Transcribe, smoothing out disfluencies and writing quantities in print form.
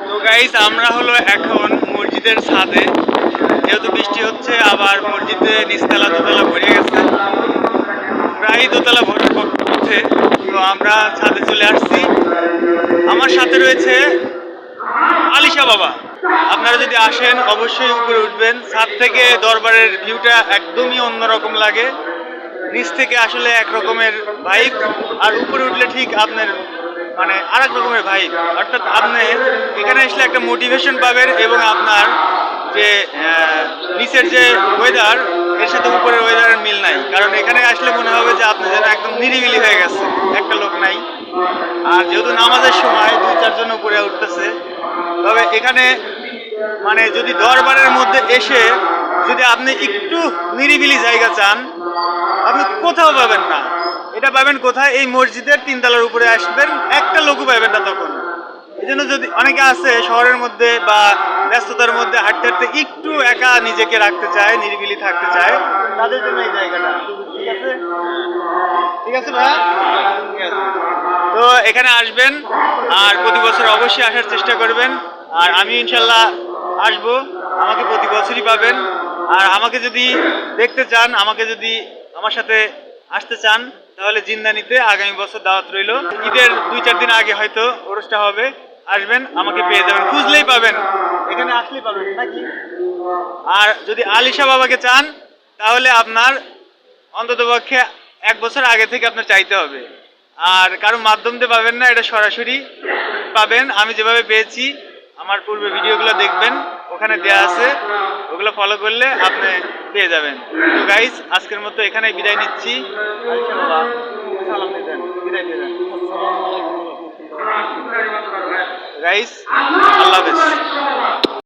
তো গাইস আমরা হলো এখন মসজিদের ছাদে, যেহেতু বৃষ্টি হচ্ছে আবার মসজিদে নিচতলা দোতলা ভরে গেছে, প্রায় দোতলা ভরে করছে। তো আমরা ছাদে চলে আসছি। আমার সাথে রয়েছে আলিশা বাবা। আপনারা যদি আসেন অবশ্যই উপরে উঠবেন। ছাদ থেকে দরবারের ভিউটা একদমই অন্যরকম লাগে। নিচ থেকে আসলে এক রকমের ভাইব, আর উপরে উঠলে ঠিক আপনার মানে আর এক রকমের ভাইব। অর্থাৎ আপনি এখানে আসলে একটা মোটিভেশন পাবেন এবং আপনার যে নিচের যে ওয়েদার এর সাথে উপরের ওয়েদারের মিল নাই। কারণ এখানে আসলে মনে হবে যে আপনি যেন একদম নিরিবিলি হয়ে গেছে, একটা লোক নাই। আর যেহেতু নামাজের সময় 2-4 জন উপরে উঠতেছে, তবে এখানে মানে যদি দরবারের মধ্যে এসে যদি আপনি একটু নিরিবিলি জায়গা চান, আপনি কোথাও পাবেন না। এটা পাবেন কোথায়? এই মসজিদের 3 তলার উপরে আসবেন, একটা লোকও পাবেন না তখন। এই জন্য যদি অনেকে আছে শহরের মধ্যে বা ব্যস্ততার মধ্যে হাঁটতে হাঁটতে একটু একা নিজেকে রাখতে চায়, নিরিবিলি থাকতে চায়, তাদের জন্য এই জায়গাটা ঠিক আছে। ঠিক আছে ভাই, ঠিক আছে। তো এখানে আসবেন আর প্রতি বছর অবশ্যই আসার চেষ্টা করবেন। আর আমি ইনশাল্লাহ আসবো, আমাকে প্রতি বছরই পাবেন। আর আমাকে যদি দেখতে চান, আমাকে যদি আমার সাথে আসতে চান, তাহলে জিন্দানিতে আগামী বছর দাওয়াত রইল। ঈদের 2-4 দিন আগে হয়তো ওরসটা হবে। আসবেন, আমাকে পেয়ে যাবেন, খুঁজলেই পাবেন, এখানে আসলেই পাবেন নাকি। আর যদি আলিশা বাবাকে চান, তাহলে আপনার অন্ততপক্ষে 1 বছর আগে থেকে আপনার চাইতে হবে। আর কারো মাধ্যম দিয়ে পাবেন না, এটা সরাসরি পাবেন। আমি যেভাবে পেয়েছি, আমার পূর্বে ভিডিওগুলো দেখবেন, ওখানে দেয়া আছে, ওগুলো ফলো করলে আপনি পেয়ে যাবেন। তো গাইস, আজকের মতো এখানেই বিদায় নিচ্ছি। আলিশা বাবা সালাম দিয়ে দেন, বিদায় দিয়ে দেন। গাইস, আল্লাহ হাফেজ।